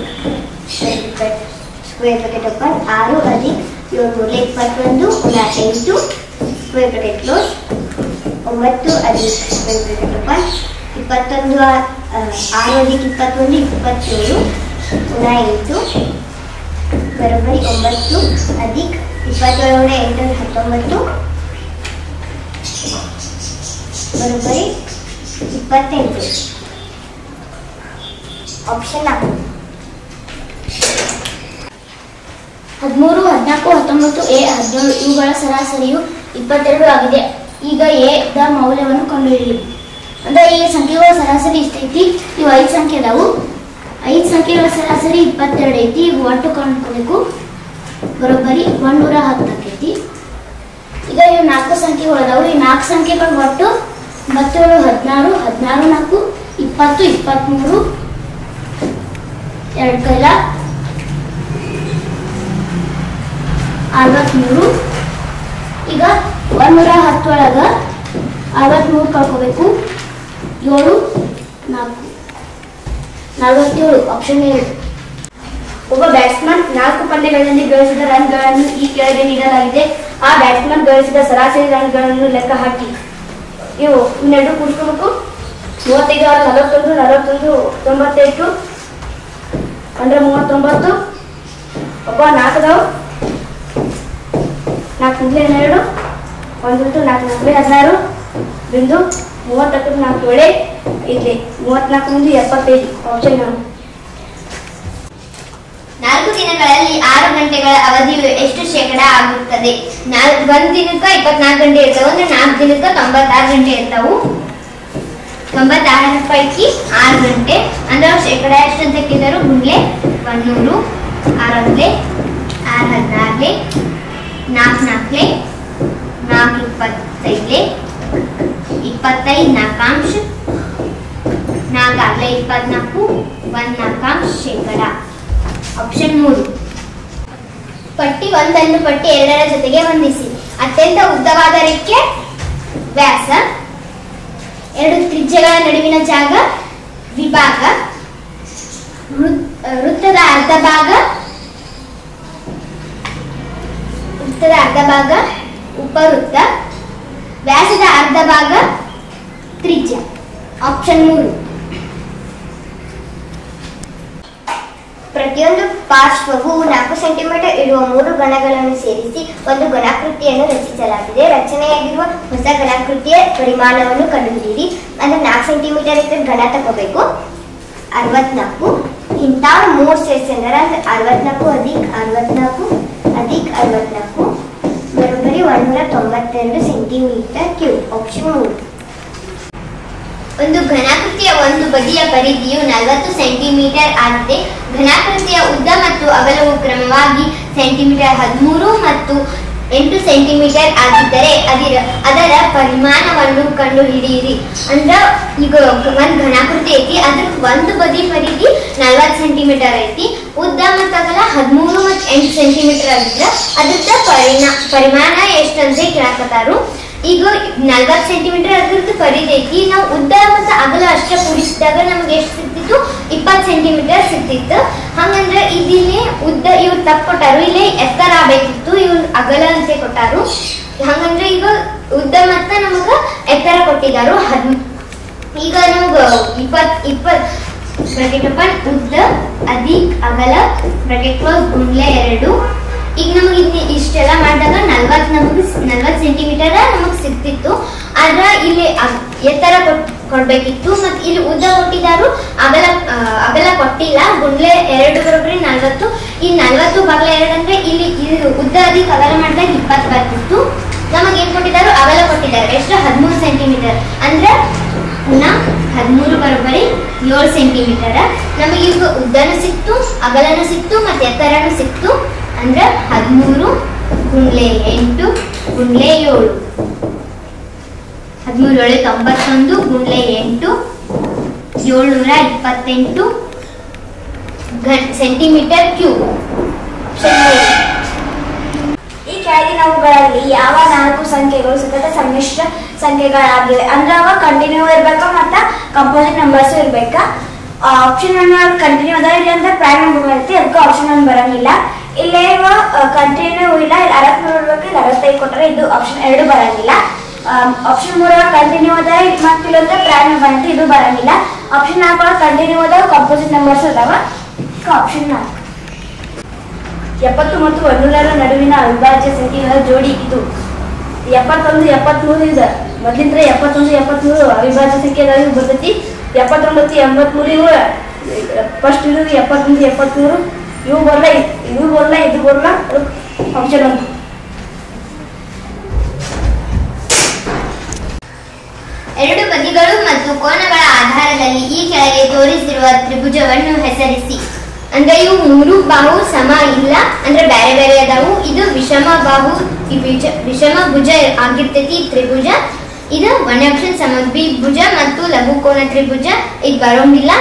ಸ್ಕ್ವೇರ್ ಬ್ರಾಕೆಟ್ ಓಪನ್ 6 ಅಧಿಕ 7 21 ಗುಣ 8 ಸ್ಕ್ವೇರ್ ಬ್ರಾಕೆಟ್ ಕ್ಲೋಸ್ 9 ಅಧಿಕ ಸ್ಕ್ವೇರ್ ಬ್ರಾಕೆಟ್ ಓಪನ್ 21 6 ಅಧಿಕ 21 27 ಗುಣ 8 ಬರೋಬ್ಬರಿ 9 ಅಧಿಕ 27 8 19 ಬರೋಬ್ಬರಿ 28. ಆಪ್ಷನ್ 13 14 19 ಎ 17 ಇವುಗಳ ಸರಾಸರಿಯು 22 ಆಗಿದೆ. ಈಗ ಎ ದ ಮೌಲ್ಯವನ್ನು ಕಂಡುಹಿಡಿಯಿರಿ. ಅಂದ್ರೆ ಈ ಸಂಖ್ಯೆಗಳ ಸರಾಸರಿ ಇಷ್ಟೈತಿ. ಇವು 5 ಸಂಖ್ಯೆ ಅದಾವು. 5 ಸಂಖ್ಯೆಗಳ ಸರಾಸರಿ 22 ಐತಿ. ಈಗ ಒಟ್ಟು ಕಂಡುಕೋಬೇಕು. ಬರೋಬ್ಬರಿ 110 ಆಕೈತಿ. ಈಗ ಇವು 4 ಸಂಖ್ಯೆಗಳು ಅದಾವು. ಈ 4 ಸಂಖ್ಯೆಗಳ ಒಟ್ಟು 17 16 16 4 20 23 2 ಕೈಲ 63. ಈಗ 110 ಒಳಗ 63 ಕಳ್ಕೋಬೇಕು. 7 4 47 ಆಪ್ಷನ್ 2. ಒಬ್ಬ ಬ್ಯಾಟ್ಸ್ಮನ್ 4 ಪಂದ್ಯಗಳಲ್ಲಿ ಗಳಿಸಿದ ರನ್ಗಳನ್ನು ಈ ಕೆಳಗೆ ನೀಡಲಾಗಿದೆ. ಆ ಬ್ಯಾಟ್ಸ್ಮನ್ ಗಳಿಸಿದ ಸರಾಸರಿ ರನ್ಗಳನ್ನು ಲೆಕ್ಕ ಹಾಕಿ. ಇವು ಇನ್ನೆರಡು ಕೂಡಿಸ್ಕೋಬೇಕು. 35 41 41 98 ಅಂದ್ರೆ 39. ಒಬ್ಬ 4 ಅದಾವ. 4 12 1 4 16 ಬಿಂದು 30 4 7 ಇಲ್ಲಿ 34 ಮುಂದೆ 75 ಆಪ್ಷನ್ 4 ದಿನಗಳಲ್ಲಿ 6 ಗಂಟೆಗಳ ಅವಧಿಯು ಎಷ್ಟು ಶೇಕಡ ಆಗುತ್ತದೆ? 1 ದಿನಕ್ಕೆ 24 ಗಂಟೆ ಇರ್ತಾವೆ. ಅಂದ್ರೆ 4 ದಿನಕ್ಕೆ 96 ಗಂಟೆ ಇರ್ತಾವು. 96 ಪೈಕಿ 6 ಗಂಟೆ ಅಂದ್ರೆ ಶೇಕಡ ಎಷ್ಟು ಅಂತ ಕೇಳಿದರು. ಗುಂಡ್ಲೆ 100 6 6 16 4 4 4 25 25 ನಾಕಾಂಶ 4 24 1 ನಾಕಾಂಶ ಶೇಕಡ. ಆಪ್ಷನ್ 3. ಪಟ್ಟಿ 1 ಅನ್ನು ಪಟ್ಟಿ 2ರ ಜೊತೆಗೆ ಹೊಂದಿಸಿ. ಅತ್ಯಂತ ಉದ್ದವಾದ ರೇಖೆ ವ್ಯಾಸ, 2 ತ್ರಿಜ್ಯಗಳ ನಡುವಿನ ಜಾಗ ವಿಭಾಗ, ವೃತ್ತದ ಅರ್ಧ ಭಾಗ ಉಪವೃತ್ತ, ವ್ಯಾಸದ ಅರ್ಧ ಭಾಗ ತ್ರಿಜ್ಯ. ಆಪ್ಷನ್ 3. ಪ್ರತಿಯೊಂದು ಪಾರ್ಶ್ವವು 4 ಸೆಂಟಿಮೀಟರ್ ಇರುವ 3 ಗಣಗಳನ್ನು ಸೇರಿಸಿ ಒಂದು ಘನಾಕೃತಿಯನ್ನು ರಚಿಸಲಾಗಿದೆ. ರಚನೆಯಾಗಿರುವ ಹೊಸ ಘನಾಕೃತಿಯ ಪರಿಮಾಣವನ್ನು ಕಂಡುಹಿಡಿಯಿರಿ. ಅಂದ್ರೆ 4 ಸೆಂಟಿಮೀಟರ್ ಇದ್ದ ಘನ ತಗೋಬೇಕು. 64 ಇಂಥವು 3 ಸೇರಿಸಿದ್ರೆ 64 + 64 ಬರೋಬ್ಬರಿ 192 ಸೆಂಟಿಮೀಟರ್ ಕ್ಯೂಬ್. ಆಪ್ಷನ್ 3. ಒಂದು ಘನಾಕೃತಿಯ ಒಂದು ಬದಿಯ ಪರಿಧಿಯು 40 ಸೆಂಟಿಮೀಟರ್ ಆಗಿದೆ. ಘನಾಕೃತಿಯ ಉದ್ದ ಮತ್ತು ಅಗಲವು ಕ್ರಮವಾಗಿ ಸೆಂಟಿಮೀಟರ್ 13 ಮತ್ತು 8 ಸೆಂಟಿಮೀಟರ್ ಆಗಿದ್ದರೆ ಅದರ ಪರಿಮಾಣವನ್ನು ಕಂಡುಹಿಡಿಯಿರಿ. ಅಂದ್ರೆ ಈಗ ಒಂದು ಘನಾಕೃತಿ ಐತಿ, ಅದ್ರ ಒಂದು ಬದಿ ಪರಿಧಿ 40 ಸೆಂಟಿಮೀಟರ್ ಐತಿ, ಉದ್ದ ಮತ್ತು ಅಗಲ 13 ಮತ್ತು 8 ಸೆಂಟಿಮೀಟರ್ ಆಗಿದ್ರೆ ಅದ್ರ ಪರಿಮಾಣ ಎಷ್ಟು ಅಂತ ಕೇಳಕತ್ತಾರು. ಈಗ 40 ಸೆಂಟಿಮೀಟರ್ ಅದ್ರದ್ದು ಪರಿಧಿ ಐತಿ, ನಾವು ಉದ್ದ ಮತ್ತು ಅಗಲ ಅಷ್ಟೇ ಕೂಡಿಸಿದಾಗ ನಮ್ಗೆ ಎಷ್ಟು ಸಿಗ್ತಿತ್ತು? 20 ಸೆಂಟಿಮೀಟರ್ ಸಿಗ್ತಿತ್ತು. ಹಂಗಂದ್ರೆ ಇದಿಲ್ಲಿ ಉದ್ದ ಇವ್ರು ತಪ್ಪು ಕೊಟ್ಟಾರು, ಇಲ್ಲೇ ಎತ್ತರ ಆಗ್ಬೇಕಿತ್ತು, ಇವ್ರು ಅಗಲ ಅಂತ ಕೊಟ್ಟಾರು. ಹಂಗಂದ್ರೆ ಈಗ ಉದ್ದ ಮತ್ತ ನಮಗ ಎತ್ತರ ಕೊಟ್ಟಿದ್ದಾರು. ಈಗ ನಮ್ಗ 20 ಉದ್ದ ಅಧಿಕ್ ಅಗಲ ಗುಂಡ್ಲೆ 2. ಈಗ ನಮಗೆ ಇಷ್ಟೆಲ್ಲ ಮಾಡಿದಾಗ 40 ಸೆಂಟಿಮೀಟರ್ ನಮಗ್ ಸಿಗ್ತಿತ್ತು. ಆದ್ರ ಇಲ್ಲಿ ಎತ್ತರ ಕೊಡ್ಬೇಕಿತ್ತು, ಮತ್ತೆ ಇಲ್ಲಿ ಉದ್ದ ಕೊಟ್ಟಿದ್ದಾರು, ಅಗಲ ಕೊಟ್ಟಿಲ್ಲ. ಗುಂಡ್ಲೆ 2 ಬರೋಬ್ಬರಿ 40. ಈ 40 ಭಾಗ 2 ಅಂದ್ರೆ ಇಲ್ಲಿ ಉದ್ದ ಅಧಿಕ ಅಗಲ ಮಾಡಿದಾಗ 20 ಬರ್ತಿತ್ತು. ನಮಗೆ ಏನ್ ಕೊಟ್ಟಿದ್ದಾರು? ಅಗಲ ಕೊಟ್ಟಿದ್ದಾರೆ. ಎಷ್ಟು? 13 ಸೆಂಟಿಮೀಟರ್. ಅಂದ್ರೆ 13 ಬರೋಬ್ಬರಿ 7 ಸೆಂಟಿಮೀಟರ್. ನಮಗೆ ಈಗ ಉದ್ದನೂ ಸಿಕ್ತು, ಅಗಲನೂ ಸಿಕ್ತು, ಮತ್ತೆ ಎತ್ತರನೂ ಸಿಕ್ತು. ಅಂದ್ರೆ 13 ಗುಂಡ್ಲೆ 8 ಗುಂಡ್ಲೆ 7. 13 × 91 ಗುಂಡ್ಲೆ 8 728 ಸೆಂಟಿಮೀಟರ್ ಕ್ಯೂಬ್. ಈ ಕೆಳಗಿನವುಗಳಲ್ಲಿ ಯಾವ 4 ಸಂಖ್ಯೆಗಳು ಸತತ ಸಮ್ಮಿಶ್ರ ಸಂಖ್ಯೆಗಳಾಗಿವೆ? ಅಂದ್ರೆ ಅವ ಕಂಟಿನ್ಯೂ ಇರ್ಬೇಕಾ ಮತ್ತು ಕಂಪೋಸಿಟ್ ನಂಬರ್ಸ್ ಇರ್ಬೇಕಾ? ಆಪ್ಷನ್ 1 ಕಂಟಿನ್ಯೂ ಅದ, ಇಲ್ಲ ಅಂದ್ರೆ ಪ್ರೈಮ್ ನಂಬರ್ ಬರುತ್ತೆ, ಅದಕ್ಕೆ ಆಪ್ಷನ್ 1 ಬರಂಗಿಲ್ಲ. ಇಲ್ಲೇ ಕಂಟಿನ್ಯೂ ಇಲ್ಲ, 63 ಇರ್ಬೇಕು, 65 ಕೊಟ್ಟರೆ ಇದು ಆಪ್ಷನ್ 2 ಬರಂಗಿಲ್ಲ. ಆಪ್ಷನ್ 3 ಕಂಟಿನ್ಯೂ ಅದ ಮತ್ತು ಇಲ್ಲಂದ್ರೆ ಪ್ರೈಮ್ ನಂಬರ್ ಅಂತ ಇದು ಬರಂಗಿಲ್ಲ. ಆಪ್ಷನ್ 4 ಕಂಟಿನ್ಯೂ ಅದ, ಕಾಂಪೋಸಿಟ್ ನಂಬರ್ಸ್ ಅದಾವ. ಆಪ್ಷನ್ 4. 70 ಮತ್ತು 100ರ ನಡುವಿನ ಅವಿಭಾಜ್ಯ ಸಂಖ್ಯೆಗಳ ಜೋಡಿ ಇದು. 71 73 ಇದೆ. ಮೊದಲಿಂದ 71 73 ಅವಿಭಾಜ್ಯ ಸಂಖ್ಯೆ ಬರ್ತೈತಿ. 79 83 ಇವು ಫಸ್ಟ್ ಇದು 71 73 ಇವು ಬರಲ್ಲ, ಇದು ಬರಲ್ಲ. ಆಪ್ಷನ್ 1. ಎರಡು ಬದಿಗಳು ಮತ್ತು ಕೋನಗಳ ಆಧಾರದಲ್ಲಿ ಈ ಕೆಳಗೆ ತೋರಿಸಿರುವ ತ್ರಿಭುಜವನ್ನು ಹೆಸರಿಸಿ. ಅಂದ್ರೆ ಇವು 3 ಬಾಹು ಸಮ ಇಲ್ಲ, ಅಂದ್ರೆ ಬೇರೆ ಬೇರೆ ಅದಾವು. ಇದು ವಿಷಮ ಭುಜ ಆಗಿರ್ತೈತಿ ತ್ರಿಭುಜ. ಇದು 1ನೇ ಆಪ್ಷನ್ ಸಮದ್ವಿಭುಜ ಮತ್ತು ಲಘುಕೋನ ತ್ರಿಭುಜ, ಇದು ಬರೋಂಗಿಲ್ಲ.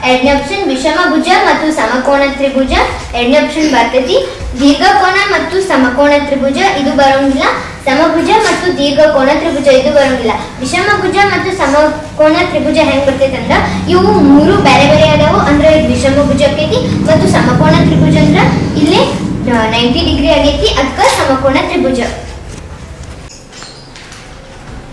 2ನೇ ಆಪ್ಷನ್ ವಿಷಮ ಭುಜ ಮತ್ತು ಸಮಕೋನ ತ್ರಿಭುಜ, 2ನೇ ಆಪ್ಷನ್ ಬರ್ತೈತಿ. ದೀರ್ಘಕೋನ ಮತ್ತು ಸಮಕೋನ ತ್ರಿಭುಜ, ಇದು ಬರೋಂಗಿಲ್ಲ. ಸಮಭುಜ ಮತ್ತು ದೀರ್ಘಕೋನ ತ್ರಿಭುಜ, ಇದು ಬರೋಂಗಿಲ್ಲ. ವಿಷಮ ಭುಜ ಮತ್ತು ಸಮಕೋನ ತ್ರಿಭುಜ ಹೆಂಗ್ ಬರ್ತೈತಿ ಅಂದ್ರ ಇವು 3 ಬೇರೆ ಬೇರೆ ಅದಾವು. ಅಂದ್ರೆ ಇದು ವಿಷಮ ಭುಜ ಆಕೈತಿ ಮತ್ತು ಸಮಕೋನ ತ್ರಿಭುಜ ಅಂದ್ರ ಇಲ್ಲಿ 90 ಡಿಗ್ರಿ ಆಗೈತಿ, ಅದಕ್ಕ ಸಮಕೋನ ತ್ರಿಭುಜ.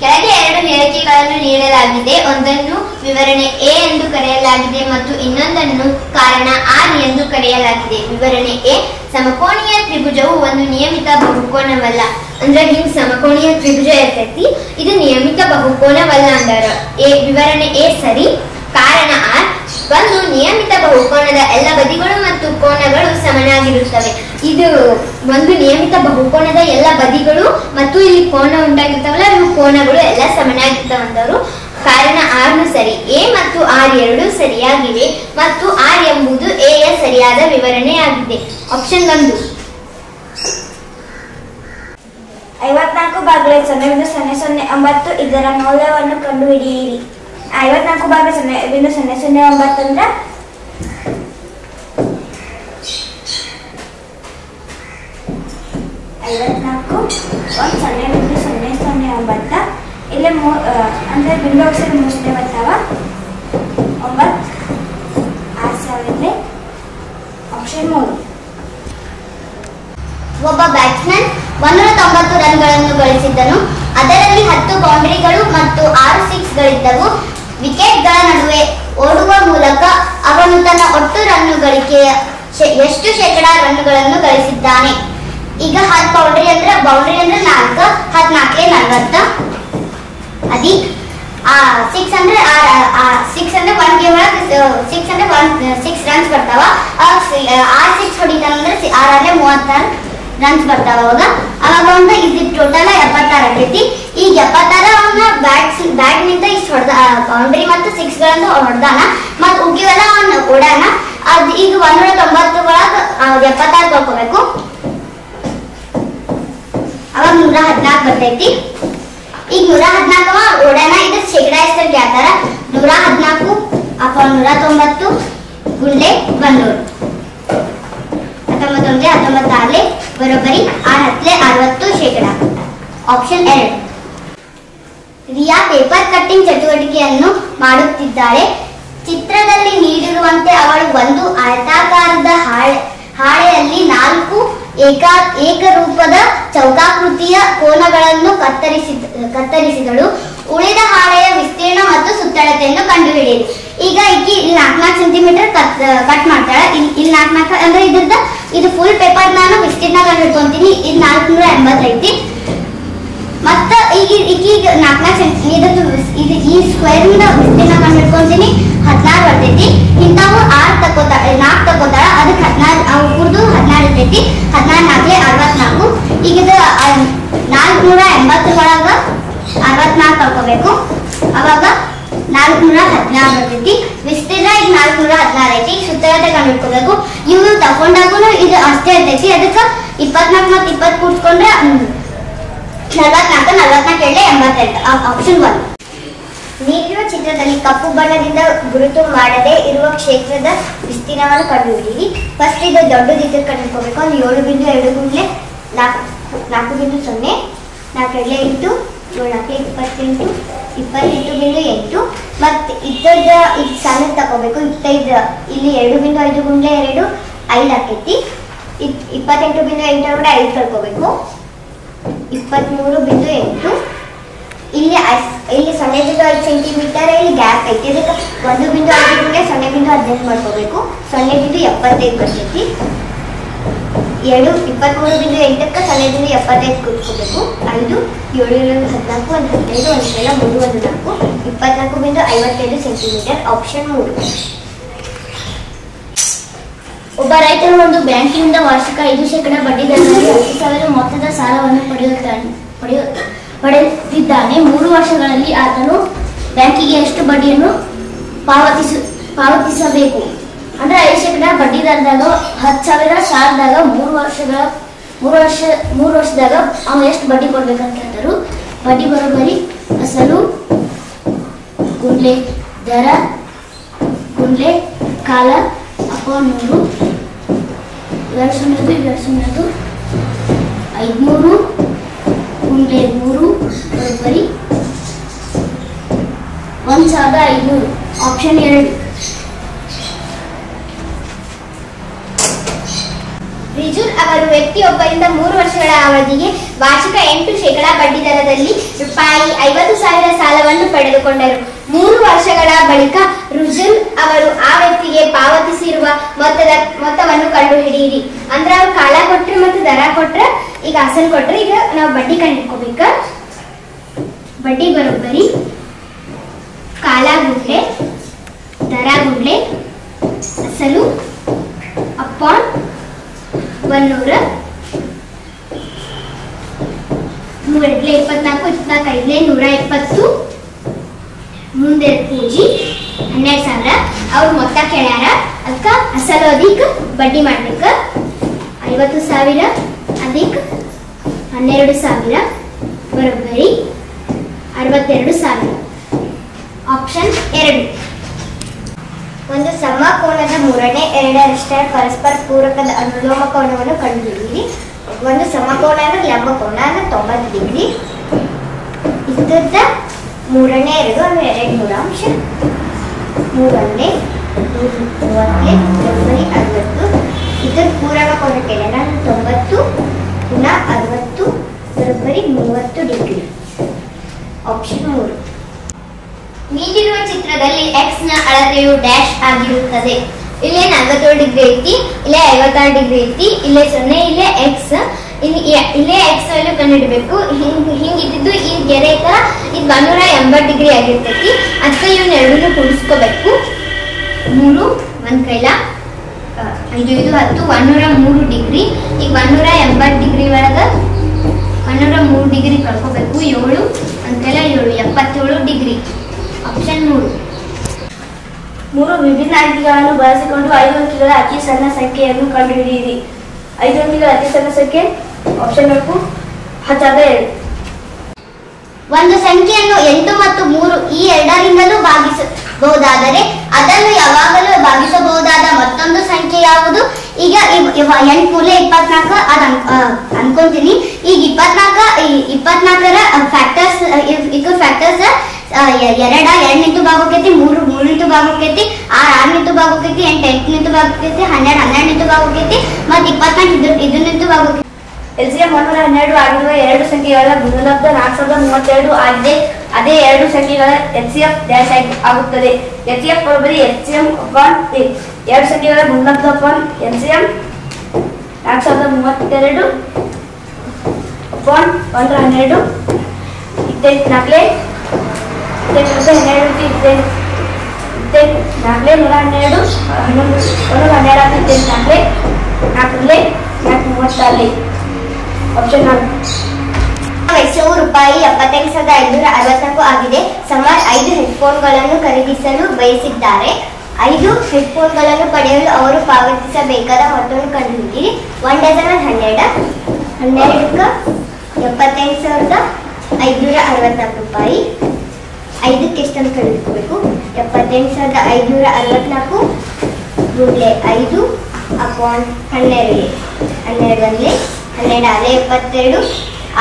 ಕೆಳಗೆ 2 ಹೇಳಿಕೆಗಳನ್ನು ನೀಡಲಾಗಿದೆ. ಒಂದನ್ನು ವಿವರಣೆ ಎ ಎಂದು ಕರೆಯಲಾಗಿದೆ ಮತ್ತು ಇನ್ನೊಂದನ್ನು ಕಾರಣ ಆರ್ ಎಂದು ಕರೆಯಲಾಗಿದೆ. ವಿವರಣೆ ಎ: ಸಮಕೋನೀಯ ತ್ರಿಭುಜವು ಒಂದು ನಿಯಮಿತ ಬಹುಕೋನವಲ್ಲ. ಅಂದ್ರೆ ಹಿಂಗ್ ಸಮಕೋನೀಯ ತ್ರಿಭುಜ ಇರ್ತೈತಿ, ಇದು ನಿಯಮಿತ ಬಹುಕೋನವಲ್ಲ ಅಂದಾರ. ವಿವರಣೆ ಎ ಸರಿ. ಕಾರಣ ಆರ್: ಒಂದು ನಿಯಮಿತ ಬಹುಕೋನದ ಎಲ್ಲ ಬದಿಗಳು ಮತ್ತು ಕೋನಗಳು ಸಮನಾಗಿರುತ್ತವೆ. ಇದು ಒಂದು ನಿಯಮಿತ ಬಹುಕೋನದ ಎಲ್ಲ ಬದಿಗಳು ಮತ್ತು ಇಲ್ಲಿ ಕೋನ ಉಂಟಾಗಿರ್ತಾವಲ್ಲ, ಇವು ಕೋನಗಳು ಎಲ್ಲ ಸಮನಾಗಿರ್ತಾವಂತವ್ರು. ಕಾರಣ ಆರ್ನು ಸರಿ. ಎ ಮತ್ತು ಆರ್ ಎರಡೂ ಸರಿಯಾಗಿವೆ ಮತ್ತು ಆರ್ ಎಂಬುದು ಎ ಯ ಸರಿಯಾದ ವಿವರಣೆಯಾಗಿದೆ. ಆಪ್ಷನ್ 1. 54 ಭಾಗಿಲೆ 0.009 ಇದರ ಮೌಲ್ಯವನ್ನು ಕಂಡುಹಿಡಿಯಿರಿ. 54 ಭಾಗಿಲೆ 0.009 ಅಂದ್ರೆ 0.009 ಇಲ್ಲಿ ಅಂದ್ರೆ ಬಿಂದು ಅಕ್ಷರ 3 ಬರ್ತಾವ 9 6 ಆಪ್ಷನ್ 3. ಒಬ್ಬ ಬ್ಯಾಟ್ಸ್ಮನ್ 190 ರನ್ಗಳನ್ನು ಗಳಿಸಿದ್ದನು. ಅದರಲ್ಲಿ 10 ಬೌಂಡರಿಗಳು ಮತ್ತು 6 ಸಿಕ್ಸ್ಗಳಿದ್ದವು. ವಿಕೆಟ್ಗಳ ನಡುವೆ ಓಡುವ ಮೂಲಕ ಅವನು ತನ್ನ ಒಟ್ಟು ರನ್ನು ಗಳಿಕೆಯ ಎಷ್ಟು ಶೇಕಡಾ ರನ್ಗಳನ್ನು ಗಳಿಸಿದ್ದಾನೆ? ಈಗ 10 ಬೌಂಡರಿ ಅಂದ್ರೆ 4 14 40 ಅದಿಕ್ 6 ಅಂದ್ರೆ 1 ಗೇಮ್ ಒಳಗೆ 6 ಅಂದ್ರೆ 6 ರನ್ಸ್ ಬರ್ತಾವ. 6 ಸಿಕ್ಸ್ ಹೊಡಿತಾನಂದ್ರೆ 6 ಅಂದ್ರೆ 36 ರನ್ಸ್ ಬರ್ತಾವ. ಅವಾಗ ಒಂದು ಇದು ಟೋಟಲ್ 76 ಆಗೈತಿ. ಈಗ 76 ಅವನ ಬ್ಯಾಟ್ ನಿಂದ ಇಷ್ಟು ಹೊಡೆದ ಬೌಂಡ್ರಿ ಮತ್ತು ಸಿಕ್ಸ್ಗಳನ್ನು ಹೊಡೆದಾನ ಮತ್ತು ಉಗಿವೆಲ್ಲ ಅವನು ಓಡಾನ. ಅದು ಈಗ 190 ಒಳಗೆ 76 ತಗೋಬೇಕು. ಅವಾಗ 114 ಬರ್ತೈತಿ. ಈಗ 114 ಓಡಾನ. ಇದು ಶೇಕಡಾ ಎಷ್ಟಲ್ಲಿ ಕೇಳ್ತಾರ? 114 ಅಥವಾ 190 ಗುಂಡ್ಲೆ 100 19 19 ಬರೋಬ್ಬರಿ 6 60 ಶೇಕಡಾ. ಆಪ್ಷನ್ 2. ರಿಯಾ ಪೇಪರ್ ಕಟ್ಟಿಂಗ್ ಚಟುವಟಿಕೆಯನ್ನು ಮಾಡುತ್ತಿದ್ದಾಳೆ. ಚಿತ್ರದಲ್ಲಿ ನೀಡಿರುವಂತೆ ಅವಳು ಒಂದು ಆಯತಾಕಾರದ ಹಾಳೆಯಲ್ಲಿ 4 ಏಕರೂಪದ ಚೌಕಾಕೃತಿಯ ಕೋನಗಳನ್ನು ಕತ್ತರಿಸಿದಳು. ಉಳಿದ ಹಾಳೆಯ ವಿಸ್ತೀರ್ಣ ಮತ್ತು ಸುತ್ತಳತೆಯನ್ನು ಕಂಡುಹಿಡಿಯಿರಿ. ಈಗ ಇಲ್ಲಿ 4 ಸೆಂಟಿಮೀಟರ್ ಕಟ್ ಮಾಡ್ತಾಳೆ. ಇಲ್ಲಿ 4 ಅಂದ್ರೆ ಇದು ಫುಲ್ ಪೇಪರ್ ನಾನು ವಿಸ್ತೀರ್ಣ ಕಂಡುಹಿಡ್ಕೊಂತೀನಿ. ಇದು 480 ಐತಿ. ಮತ್ತ ಈಗ 4 ಸೆಂಟಿಮೀಟರ್ ಈ ಸ್ಕ್ವೇರ್ ಇಂದ ವಿಸ್ತೀರ್ಣ ಕಂಡುಹಿಡ್ಕೊಂತೀನಿ. 16 ಬರ್ತೈತಿ. ಇಂಥವು 4 ತಗೋತಾಳ. ಅದಕ್ಕೆ 16 ಕುರ್ದು 16 ಇರ್ತೈತಿ. 16 64. ಈಗ ಇದು 480 ಒಳಗ 64 ತಗೋಬೇಕು. ಅವಾಗ 416 ಬರ್ತೈತಿ. ವಿಸ್ತೀರ್ಣ ಈಗ 416 ಐತಿ. ಸುತ್ತಳತೆ ಕಂಡುಹಿಡ್ಕೋಬೇಕು. ಇವು ತಗೊಂಡಾಗೂ ಇದು ಅಷ್ಟೇ ಇರ್ತೈತಿ. ಅದಕ್ಕೆ 24 ಮತ್ತು 20 ಕೂಡ್ಸ್ಕೊಂಡ್ರೆ 44 88 ಆಪ್ಷನ್ 1. ನೀಡಿರುವ ಚಿತ್ರದಲ್ಲಿ ಕಪ್ಪು ಬಣ್ಣದಿಂದ ಗುರುತು ಮಾಡದೆ ಇರುವ ಕ್ಷೇತ್ರದ ವಿಸ್ತೀರ್ಣವನ್ನು ಕಂಡುಹಿಡಿಯಿರಿ. ಫಸ್ಟ್ ಇದು ದೊಡ್ಡದಿದ್ದು ಕಂಡುಹಿಡ್ಕೋಬೇಕು. ಒಂದು 7.2 ಗುಂಡ್ಲೆ 4.0 4 8 7 28 28.8 ಮತ್ತು ಇದ್ದದ ಇದು ಸಣ್ಣ ತಗೋಬೇಕು. ಇಲ್ಲಿ 2.5 ಗುಂಡ್ಲೆ 2 5 ಆಕೈತಿ. 28.8 ಒಳಗಡೆ 5 ಕಳ್ಕೋಬೇಕು. 23.8 ಇಲ್ಲಿ 0.5 ಸೆಂಟಿಮೀಟರ್ ಇಲ್ಲಿ ಗ್ಯಾಪ್ ಐತಿ. ಅದಕ್ಕೆ 1.5 ಗುಂಡ್ಲೆ 0.15 ಮಾಡ್ಕೋಬೇಕು. 0.75 ಬರ್ತೈತಿ. 23.8ಕ್ಕೆ 0.75 ಕೂತ್ಕೋಬೇಕು. 5 7 14 1 15 1 3 24 ಸೆಂಟಿಮೀಟರ್. ಆಪ್ಷನ್ 3. ಒಬ್ಬ ರೈತರು ಒಂದು ಬ್ಯಾಂಕಿನಿಂದ ವಾರ್ಷಿಕ 5% ಬಡ್ಡಿ ದರದಲ್ಲಿ 10,000 ಮೊತ್ತದ ಸಾಲವನ್ನು ಪಡೆದಿದ್ದಾನೆ. 3 ವರ್ಷಗಳಲ್ಲಿ ಆತನು ಬ್ಯಾಂಕಿಗೆ ಎಷ್ಟು ಬಡ್ಡಿಯನ್ನು ಪಾವತಿಸಬೇಕು? ಅಂದ್ರೆ 5% ಬಡ್ಡಿ ದರದಾಗ 10,000 ಸಾಲದಾಗ 3 ವರ್ಷದಾಗ ಅವನು ಎಷ್ಟು ಬಡ್ಡಿ ಕೊಡ್ಬೇಕಂತ ಹೇಳ್ತಾರು. ಬಡ್ಡಿ ಬರೋಬ್ಬರಿ ಅಸಲು ಗುಂಡ್ಲೆ ದರ ಗುಂಡ್ಲೆ ಕಾಲ ಅಪೌಂಟ್ 100 200 500 ಗುಂಡ್ಲೆ 3 ಬರೋಬ್ಬರಿ 1,500. ಆಪ್ಷನ್ 2. ರಿಜುಲ್ ಅವರು ವ್ಯಕ್ತಿಯೊಬ್ಬರಿಂದ 3 ವರ್ಷಗಳ ಅವಧಿಗೆ ವಾರ್ಷಿಕ 8% ಬಡ್ಡಿ ದರದಲ್ಲಿ ₹50,000 ಸಾಲವನ್ನು ಪಡೆದುಕೊಂಡರು. 3 ವರ್ಷಗಳ ಬಳಿಕ ರಿಜುಲ್ ಅವರು ಆ ವ್ಯಕ್ತಿಗೆ ಪಾವತಿಸಿರುವ ಮೊತ್ತವನ್ನು ಕಂಡುಹಿಡಿಯಿರಿ. ಅಂದ್ರೆ ಅವ್ರು ಕಾಲ ಕೊಟ್ರೆ ಮತ್ತು ದರ ಕೊಟ್ರೆ, ಈಗ ಅಸಲು ಕೊಟ್ರೆ, ಈಗ ನಾವು ಬಡ್ಡಿ ಕಂಡುಹಿಡ್ಕೋಬೇಕ. ಬಡ್ಡಿ ಬರೋಬ್ಬರಿ ಕಾಲ ಗುಂಡ್ಲೆ ದರ ಗುಂಡ್ಲೆ ಅಸಲು ಅಪಾನ್ 100 3 24 24 120 ಮುಂದೆ ಪೂಜಿ 12,000. ಅವ್ರು ಮೊತ್ತ ಕೇಳ್ಯಾರ. ಅದಕ್ಕೆ ಅಸಲು ಅಧಿಕ ಬಡ್ಡಿ ಮಾಡ್ಬೇಕು. 50,000 ಅಧಿಕ 12,000 ಬರೋಬ್ಬರಿ 62,000. ಆಪ್ಷನ್ 2. ಒಂದು ಸಮಕೋನದ ಮೂರನೇ ಎರಡರಷ್ಟರ ಪರಸ್ಪರ ಪೂರಕದ ಅನುಲೋಮ ಕೋನವನ್ನು ಕಂಡುಹಿಡಿಯಿರಿ. ಒಂದು ಸಮಕೋನ ಅಂದ್ರೆ ಲಂಬಕೋನ ಅಂದ್ರೆ 90 ಡಿಗ್ರಿ. ಇದ್ದದ್ದ ಮೂರನೇ ಎರಡು ಅಂದ್ರೆ 200 ಅಂಶ. 3 30 60. ಇದರ ಪೂರಕ ಕೋನ ಕೇಳಿದ 90 ಪುನಃ 60 ಬರೋಬ್ಬರಿ 30 ಡಿಗ್ರಿ. ಆಪ್ಷನ್ 3. ನೀಡಿರುವ ಚಿತ್ರದಲ್ಲಿ x ನ ಅಳತೆಯು ಡ್ಯಾಶ್ ಆಗಿರುತ್ತದೆ. ಇಲ್ಲೇ 47 ಡಿಗ್ರಿ ಐತಿ, ಇಲ್ಲೇ 56 ಡಿಗ್ರಿ ಐತಿ, ಇಲ್ಲೇ 0, ಇಲ್ಲೇ x, ಇಲ್ಲೇ x ವ್ಯಾಲ್ಯೂ ಕಂಡುಹಿಡಬೇಕು. ಹಿಂಗಿದ್ದು ಈ ಗೆರೆ ತರ ಇದು 180 ಡಿಗ್ರಿ ಆಗಿರ್ತೈತಿ. ಅದಕ್ಕೆ ಇವನ್ನ ಎರಡನ್ನೂ ಕೂಡಿಸ್ಕೋಬೇಕು. 3 ಒಂದ್ ಕೈಲ 5 5 10 103 ಡಿಗ್ರಿ. ಈಗ 180 ಡಿಗ್ರಿ ಒಳಗ 103 ಡಿಗ್ರಿ ಕಳ್ಕೋಬೇಕು. 7 ಒಂದ್ ಕೈಲ 7 77 ಡಿಗ್ರಿ. ಆಪ್ಷನ್ 3. 3 ವಿಭಿನ್ನ ಅಂಕಿಗಳನ್ನು ಬಳಸಿಕೊಂಡು 5 ಅಂಕಿಗಳ ಅತಿ ಸಣ್ಣ ಸಂಖ್ಯೆಯನ್ನು ಕಂಡುಹಿಡಿಯಿರಿ. 5 ಅಂಕಿಗಳ ಅತಿ ಸಣ್ಣ ಸಂಖ್ಯೆ ಆಪ್ಷನ್ 4 10,000. ಒಂದು ಸಂಖ್ಯೆಯನ್ನು 8 ಮತ್ತು 3 ಈ ಎರಡರಿಂದಲೂ ಭಾಗಿಸಬಹುದಾದರೆ ಅದನ್ನು ಯಾವಾಗಲೂ ಭಾಗಿಸಬಹುದಾದ ಮತ್ತೊಂದು ಸಂಖ್ಯೆ ಯಾವುದು? ಈಗ 8 ಮೂಲೆ 24 ಅದ ಅನ್ಕೊಂತೀನಿ. ಈಗ 24ರ ಫ್ಯಾಕ್ಟರ್ಸ್ ಫ್ಯಾಕ್ಟರ್ಸ್ 2 ನಿಂತು ಭಾಗೋಕೈತಿ, 3 ನಿಂತು ಭಾಗೋಕೈತಿ, 6 ನಿಂತು ಭಾಗೋಕೈತಿ, 8 ನಿಂತು ಭಾಗೋಕೈತಿ, 12 ನಿಂತು ಭಾಗೋಕೈತಿ, ಮತ್ತು 24 ಇದು ನಿಂತು ಭಾಗೋಕೈತಿ. LCM 112 ಆಗಿರುವ ಎರಡು ಸಂಖ್ಯೆಗಳ ಗುಣಲಬ್ಧ 4032 ಆಗಿದೆ. ಅದೇ ಎರಡು ಸಂಖ್ಯೆಗಳ HCF ಡ್ಯಾಶ್ ಆಗುತ್ತದೆ. HCF ಬರೋಬ್ಬರಿ HCM ಅಪಾನ್ ಎರಡು ಸಂಖ್ಯೆಗಳ ಗುಣಲಬ್ಧ ಅಪಾನ್ LCM 4032 ಅಪಾನ್ 112 4 ಆಪ್ಷನ್ 4. ವೆಚ್ಚವು ರೂಪಾಯಿ 75,564 ಆಗಿದೆ. ಸುಮಾರು 5 ಹೆಡ್ಫೋನ್ಗಳನ್ನು ಖರೀದಿಸಲು ಬಯಸಿದ್ದಾರೆ. 5 ಹೆಡ್ಫೋನ್ಗಳನ್ನು ಪಡೆಯಲು ಅವರು ಪಾವತಿಸಬೇಕಾದ ಮೊತ್ತವನ್ನು ಕಂಡುಹಿಡಿಯಿರಿ. 1 ಡಜನ್ 12 12ಕ್ಕೆ 75,564 ರೂಪಾಯಿ. 5ಕ್ಕೆ ಎಷ್ಟನ್ನು ಕಂಡುಹಿಡಿಯಬೇಕು? 78,564 ಗುಡ್ಲೆ 5 ಅಪಾನ್ 12 12 12 ಅದೇ 72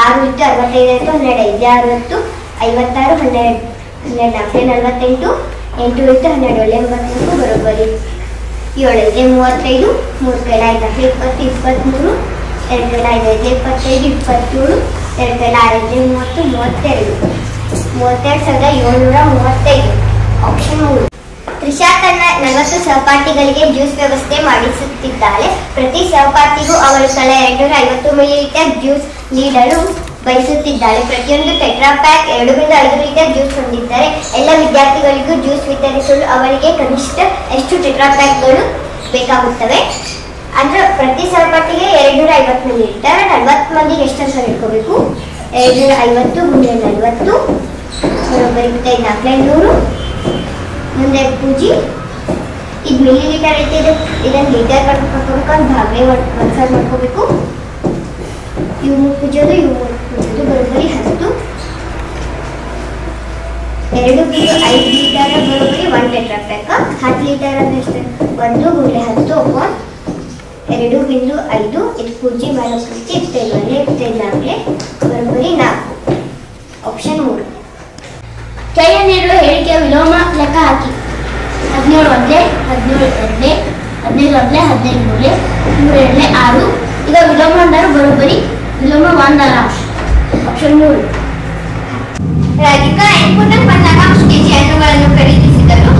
6 ಇತ್ತು 65 ಆಯಿತು 12 5 60 56 12 12 48 8 ಇತ್ತು 12 88 ಬರೋಬ್ಬರಿ 7 35 3 ಕೈಲ 5 20 23 2 ಕೈಲ 5 25 27 2 ಕೈಲ 6 30 32,735. ಆಪ್ಷನ್ 3. ತ್ರಿಷಾ ತನ್ನ 40 ಸಹಪಾಠಿಗಳಿಗೆ ಜ್ಯೂಸ್ ವ್ಯವಸ್ಥೆ ಮಾಡಿಸುತ್ತಿದ್ದಾಳೆ. ಪ್ರತಿ ಸಹಪಾಠಿಗೂ ಅವಳು ತಲಾ 250 ಮಿಲಿಲೀಟರ್ ಜ್ಯೂಸ್ ನೀಡಲು ಬಯಸುತ್ತಿದ್ದಾಳೆ. ಪ್ರತಿಯೊಂದು ಟೆಟ್ರಾ ಪ್ಯಾಕ್ 2 ರಿಂದ 5 ಲೀಟರ್ ಜ್ಯೂಸ್ ಹೊಂದಿದ್ದರೆ ಎಲ್ಲ ವಿದ್ಯಾರ್ಥಿಗಳಿಗೂ ಜ್ಯೂಸ್ ವಿತರಿಸಲು ಅವಳಿಗೆ ಕನಿಷ್ಠ ಎಷ್ಟು ಟೆಟ್ರಾ ಪ್ಯಾಕ್ಗಳು ಬೇಕಾಗುತ್ತವೆ? ಅಂದ್ರೆ ಪ್ರತಿ ಸಹಪಾಠಿಗೆ 250 ಮಿಲಿಲೀಟರ್. 40 ಮಂದಿಗೆ ಎಷ್ಟಂತ ಹಿಡ್ಕೋಬೇಕು? 250 ಮುಂದೆ 40 ಬರೋಬ್ಬರಿ 400 ಮುಂದೆ ಪೂಜಿ. ಇದು ಮಿಲಿಲೀಟರ್ ಐತೆ, ಇದನ್ನು ಲೀಟರ್ ಮಾಡ್ಕೊಂಡು ಭಾಗಲೇ ಒಂದ್ಸಲ ಮಾಡ್ಕೋಬೇಕು. ಇವು ಪೂಜೋದು ಇವು ಪೂಜೋದು ಬರೋಬ್ಬರಿ 10 2 ಬಿಂದು 5 ಲೀಟರ್ ಬರೋಬ್ಬರಿ 1 ಟೆಟ್ರಾ ಪ್ಯಾಕ್. 10 ಲೀಟರ್ ಅಂದ್ರೆ ಎಷ್ಟು? 1 ಗುಂಡ್ಲೆ 10 ಅಪಾನ್ 2 ಬಿಂದು 5 ಇದು ಪೂಜಿ ಮಾಡೋ ಪೂಜಿ 25 ಬರೋಬ್ಬರಿ 4. ಆಪ್ಷನ್ 3. ಕೆಳಗೆ ನೀಡುವ ಹೇಳಿಕೆಯ ವಿಲೋಮ ಲೆಕ್ಕ ಹಾಕಿ. 17 ಒಂದೇ 17 ಎರಡನೇ 15 ಒಂದೇ 15 ಮೂರೇ 3 ಎರಡನೇ 6. ಈಗ ವಿಲೋಮ ಅಂದರೆ ಬರೋಬ್ಬರಿ ವಿಲೋಮ 1 ಅಂಶ. ಆಪ್ಷನ್ 3. ರಾಧಿಕಾ 8.16 ಕೆಜಿ ಹಣ್ಣುಗಳನ್ನು ಖರೀದಿಸಿದರು.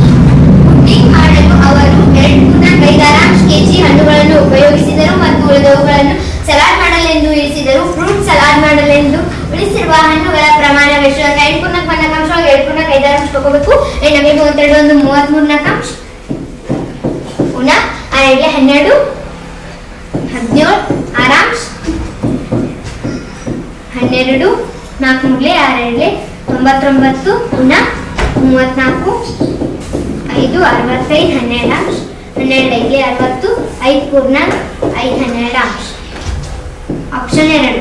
ಪುಡ್ಡಿಂಗ್ ಮಾಡಲು ಅವರು 2.5 ಕೆಜಿ ಹಣ್ಣುಗಳನ್ನು ಉಪಯೋಗಿಸಿದರು ಮತ್ತು ಉಳಿದವುಗಳನ್ನು ಸಲಾಡ್ ಮಾಡಲೆಂದು ಇಳಿಸಿದರು. ಫ್ರೂಟ್ ಸಲಾಡ್ ಮಾಡಲೆಂದು ಉಳಿಸಿರುವ ಹಣ್ಣುಗಳ ಪ್ರಮಾಣವೆಷ್ಟು? 8.16 ಅಂಶ 2.5 ಅಂಶ ತಗೋಬೇಕು. 32 ಒಂದು 33 ಅಂಶ ಪುನಃ 12 17 17 ಆರಾಂಶ 12 4 ಮೂರಲೆ 6 ಎರಡಲೆ 99 ಪುನಃ 34 5 65 12 ಅಂಶ 12 5 60 5 ಪೂರ್ಣ 5 12 ಅಂಶ. ಆಪ್ಷನ್ 2.